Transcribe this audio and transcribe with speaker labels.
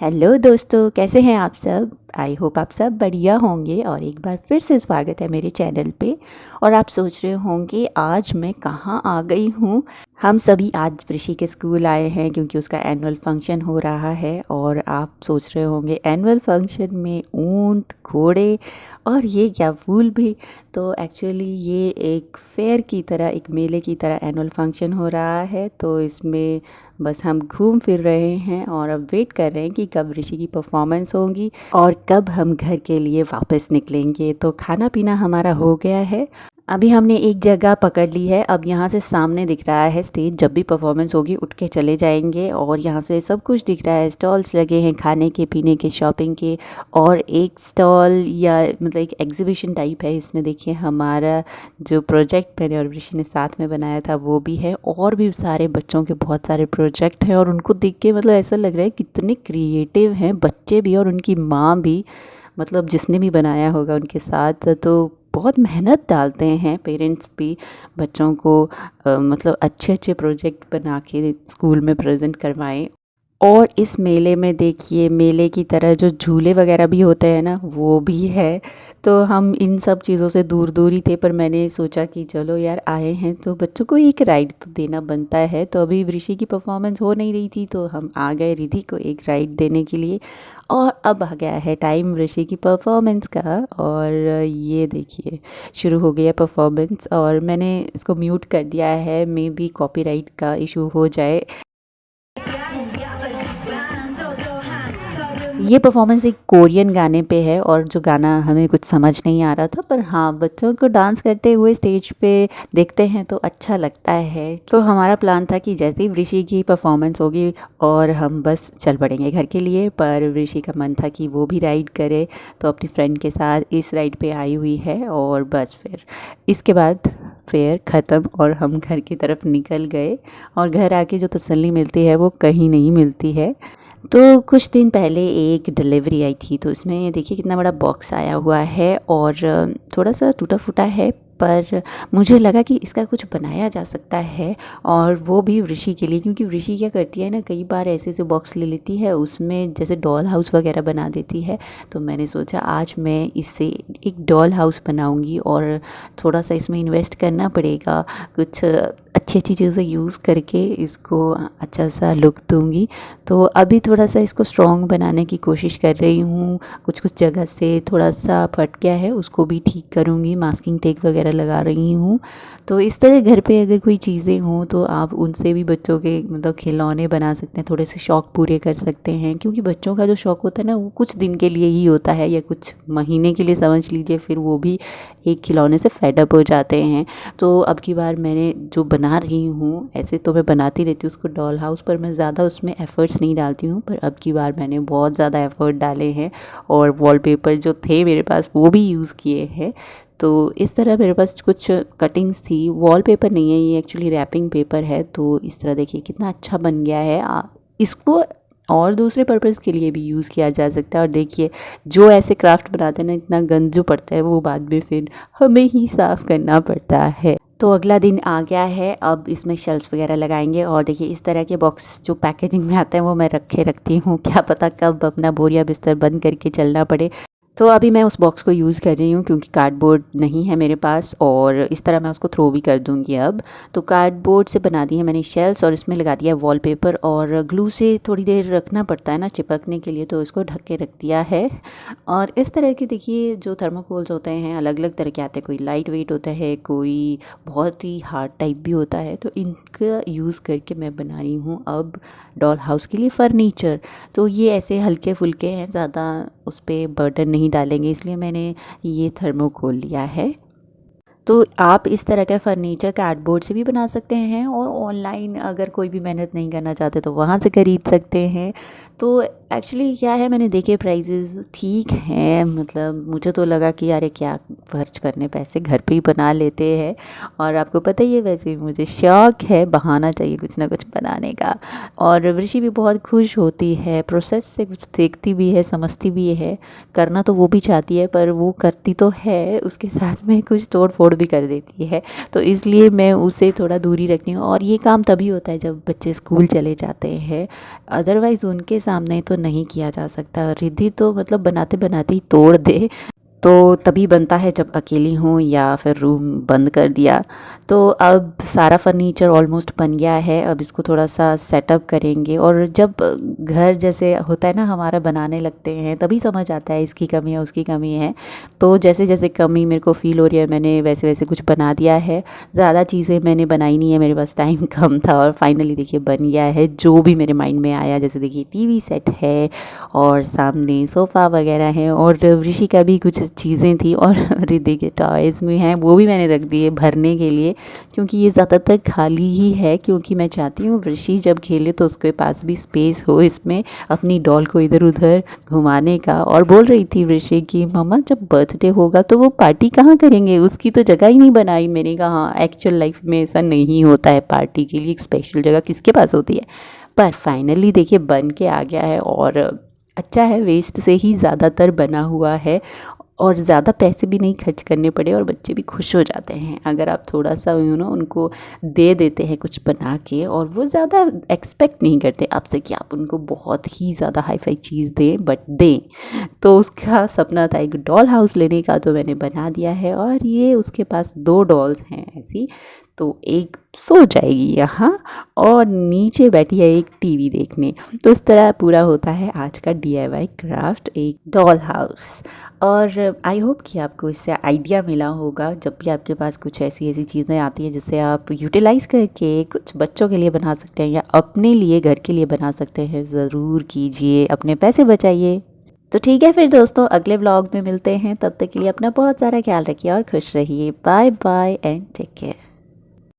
Speaker 1: Hello दोस्तों, कैसे हैं आप सब। आई होप आप सब बढ़िया होंगे और एक बार फिर से स्वागत है मेरे चैनल पे। और आप सोच रहे होंगे आज मैं कहाँ आ गई हूँ। हम सभी आज ऋषि के स्कूल आए हैं क्योंकि उसका एनुअल फंक्शन हो रहा है। और आप सोच रहे होंगे एनुअल फंक्शन में ऊंट, घोड़े और ये क्या फूल भी। तो एक्चुअली ये एक फेयर की तरह, एक मेले की तरह एनुअल फंक्शन हो रहा है। तो इसमें बस हम घूम फिर रहे हैं और अब वेट कर रहे हैं कि कब ऋषि की परफॉर्मेंस होगी और कब हम घर के लिए वापस निकलेंगे। तो खाना पीना हमारा हो गया है। अभी हमने एक जगह पकड़ ली है। अब यहाँ से सामने दिख रहा है स्टेज। जब भी परफॉर्मेंस होगी उठ के चले जाएंगे और यहाँ से सब कुछ दिख रहा है। स्टॉल्स लगे हैं खाने के, पीने के, शॉपिंग के। और एक स्टॉल या मतलब एक एग्जीबिशन टाइप है। इसमें देखिए हमारा जो प्रोजेक्ट मैंने और ऋषि ने साथ में बनाया था वो भी है। और भी सारे बच्चों के बहुत सारे प्रोजेक्ट हैं और उनको देख के मतलब ऐसा लग रहा है कितने क्रिएटिव हैं बच्चे भी और उनकी माँ भी। मतलब जिसने भी बनाया होगा उनके साथ तो बहुत मेहनत डालते हैं पेरेंट्स भी बच्चों को मतलब अच्छे अच्छे प्रोजेक्ट बना के स्कूल में प्रेजेंट करवाएं। और इस मेले में देखिए मेले की तरह जो झूले वगैरह भी होते हैं ना वो भी है। तो हम इन सब चीज़ों से दूर दूर ही थे, पर मैंने सोचा कि चलो यार आए हैं तो बच्चों को एक राइड तो देना बनता है। तो अभी ऋषि की परफॉर्मेंस हो नहीं रही थी तो हम आ गए रिधि को एक राइड देने के लिए। और अब आ गया है टाइम ऋषि की परफॉर्मेंस का। और ये देखिए शुरू हो गया परफॉर्मेंस और मैंने इसको म्यूट कर दिया है। मे बी कॉपीराइट का इशू हो जाए। ये परफॉर्मेंस एक कोरियन गाने पे है और जो गाना हमें कुछ समझ नहीं आ रहा था, पर हाँ बच्चों को डांस करते हुए स्टेज पे देखते हैं तो अच्छा लगता है। तो हमारा प्लान था कि जैसे ही ऋषि की परफॉर्मेंस होगी और हम बस चल पड़ेंगे घर के लिए, पर ऋषि का मन था कि वो भी राइड करे। तो अपनी फ्रेंड के साथ इस राइड पे आई हुई है और बस फिर इसके बाद फेयर ख़त्म और हम घर की तरफ निकल गए। और घर आके जो तसल्ली मिलती है वो कहीं नहीं मिलती है। तो कुछ दिन पहले एक डिलीवरी आई थी तो इसमें देखिए कितना बड़ा बॉक्स आया हुआ है और थोड़ा सा टूटा फूटा है, पर मुझे लगा कि इसका कुछ बनाया जा सकता है और वो भी ऋषि के लिए। क्योंकि ऋषि क्या करती है ना, कई बार ऐसे ऐसे बॉक्स ले लेती है उसमें जैसे डॉल हाउस वगैरह बना देती है। तो मैंने सोचा आज मैं इससे एक डॉल हाउस बनाऊंगी और थोड़ा सा इसमें इन्वेस्ट करना पड़ेगा। कुछ अच्छी अच्छी चीज़ें यूज़ करके इसको अच्छा सा लुक दूंगी। तो अभी थोड़ा सा इसको स्ट्रॉन्ग बनाने की कोशिश कर रही हूँ। कुछ कुछ जगह से थोड़ा सा फट गया है उसको भी ठीक करूँगी, मास्किंग टेप वगैरह लगा रही हूँ। तो इस तरह घर पे अगर कोई चीज़ें हों तो आप उनसे भी बच्चों के मतलब खिलौने बना सकते हैं, थोड़े से शौक़ पूरे कर सकते हैं। क्योंकि बच्चों का जो शौक़ होता है ना वो कुछ दिन के लिए ही होता है या कुछ महीने के लिए समझ लीजिए, फिर वो भी एक खिलौने से फेडअप हो जाते हैं। तो अब की बार मैंने जो बना रही हूँ, ऐसे तो मैं बनाती रहती हूँ उसको डॉल हाउस, पर मैं ज़्यादा उसमें एफ़र्ट्स नहीं डालती हूँ, पर अब की बार मैंने बहुत ज़्यादा एफ़र्ट डाले हैं और वॉलपेपर जो थे मेरे पास वो भी यूज़ किए हैं। तो इस तरह मेरे पास कुछ कटिंग्स थी। वॉलपेपर नहीं है ये, एक्चुअली रैपिंग पेपर है। तो इस तरह देखिए कितना अच्छा बन गया है। इसको और दूसरे पर्पज़ के लिए भी यूज़ किया जा सकता है। और देखिए जो ऐसे क्राफ्ट बनाते हैं ना, इतना गंद जो पड़ता है वो बाद में फिर हमें ही साफ़ करना पड़ता है। तो अगला दिन आ गया है, अब इसमें शेल्फ्स वगैरह लगाएंगे। और देखिए इस तरह के बॉक्स जो पैकेजिंग में आते हैं वो मैं रखे रखती हूँ, क्या पता कब अपना बोरिया बिस्तर बंद करके चलना पड़े। तो अभी मैं उस बॉक्स को यूज़ कर रही हूँ क्योंकि कार्डबोर्ड नहीं है मेरे पास और इस तरह मैं उसको थ्रो भी कर दूँगी अब। तो कार्डबोर्ड से बना दी है मैंने शेल्फ्स और इसमें लगा दिया है वॉलपेपर और ग्लू से थोड़ी देर रखना पड़ता है ना चिपकने के लिए, तो इसको ढक के रख दिया है। और इस तरह के देखिए जो थर्मोकोल्स होते हैं अलग अलग तरह के आते हैं, कोई लाइट वेट होता है, कोई बहुत ही हार्ड टाइप भी होता है। तो इनका यूज़ करके मैं बना रही हूँ अब डॉल हाउस के लिए फ़र्नीचर। तो ये ऐसे हल्के फुल्के हैं, ज़्यादा उस पर बर्डन नहीं डालेंगे, इसलिए मैंने ये थर्मोकोल लिया है। तो आप इस तरह का फ़र्नीचर कार्डबोर्ड से भी बना सकते हैं और ऑनलाइन अगर कोई भी मेहनत नहीं करना चाहते तो वहाँ से ख़रीद सकते हैं। तो एक्चुअली क्या है, मैंने देखे प्राइजेज़ ठीक हैं, मतलब मुझे तो लगा कि यार क्या खर्च करने पैसे, घर पे ही बना लेते हैं। और आपको पता ही है वैसे मुझे शौक़ है, बहाना चाहिए कुछ ना कुछ बनाने का। और ऋषि भी बहुत खुश होती है, प्रोसेस से कुछ देखती भी है, समझती भी है। करना तो वो भी चाहती है पर वो करती तो है, उसके साथ में कुछ तोड़ फोड़ भी कर देती है, तो इसलिए मैं उसे थोड़ा दूरी रखती हूँ। और ये काम तभी होता है जब बच्चे स्कूल चले जाते हैं, अदरवाइज़ उनके सामने तो नहीं किया जा सकता। रिद्धि तो मतलब बनाते बनाते ही तोड़ दे, तो तभी बनता है जब अकेली हूँ या फिर रूम बंद कर दिया। तो अब सारा फर्नीचर ऑलमोस्ट बन गया है, अब इसको थोड़ा सा सेटअप करेंगे। और जब घर जैसे होता है ना, हमारा बनाने लगते हैं तभी समझ आता है इसकी कमी है उसकी कमी है। तो जैसे जैसे कमी मेरे को फ़ील हो रही है, मैंने वैसे वैसे कुछ बना दिया है। ज़्यादा चीज़ें मैंने बनाई नहीं है, मेरे पास टाइम कम था और फाइनली देखिए बन गया है जो भी मेरे माइंड में आया। जैसे देखिए टीवी सेट है और सामने सोफ़ा वगैरह है, और ऋषि का भी कुछ चीज़ें थी, और रिद्धि के टॉयज़ भी हैं, वो भी मैंने रख दिए भरने के लिए, क्योंकि ये ज़्यादातर खाली ही है। क्योंकि मैं चाहती हूँ ऋषि जब खेले तो उसके पास भी स्पेस हो इसमें अपनी डॉल को इधर उधर घुमाने का। और बोल रही थी ऋषि कि मम्मा जब बर्थडे होगा तो वो पार्टी कहाँ करेंगे, उसकी तो जगह ही नहीं बनाई। मैंने कहा हाँ, एक्चुअल लाइफ में ऐसा नहीं होता है, पार्टी के लिए एक स्पेशल जगह किसके पास होती है। पर फाइनली देखिए बन के आ गया है, और अच्छा है, वेस्ट से ही ज़्यादातर बना हुआ है, और ज़्यादा पैसे भी नहीं खर्च करने पड़े, और बच्चे भी खुश हो जाते हैं अगर आप थोड़ा सा उनको दे देते हैं कुछ बना के। और वो ज़्यादा एक्सपेक्ट नहीं करते आपसे कि आप उनको बहुत ही ज़्यादा हाई फाई चीज़ दें, बट दें। तो उसका सपना था एक डॉल हाउस लेने का, तो मैंने बना दिया है। और ये उसके पास 2 डॉल्स हैं ऐसी, तो एक सो जाएगी यहाँ और नीचे बैठी है एक टीवी देखने। तो इस तरह पूरा होता है आज का DIY क्राफ्ट, एक डॉल हाउस। और आई होप कि आपको इससे आइडिया मिला होगा, जब भी आपके पास कुछ ऐसी ऐसी चीज़ें आती हैं जिससे आप यूटिलाइज़ करके कुछ बच्चों के लिए बना सकते हैं या अपने लिए घर के लिए बना सकते हैं, ज़रूर कीजिए, अपने पैसे बचाइए। तो ठीक है फिर दोस्तों, अगले व्लॉग में मिलते हैं, तब तक के लिए अपना बहुत सारा ख्याल रखिए और खुश रहिए। Bye bye and take care.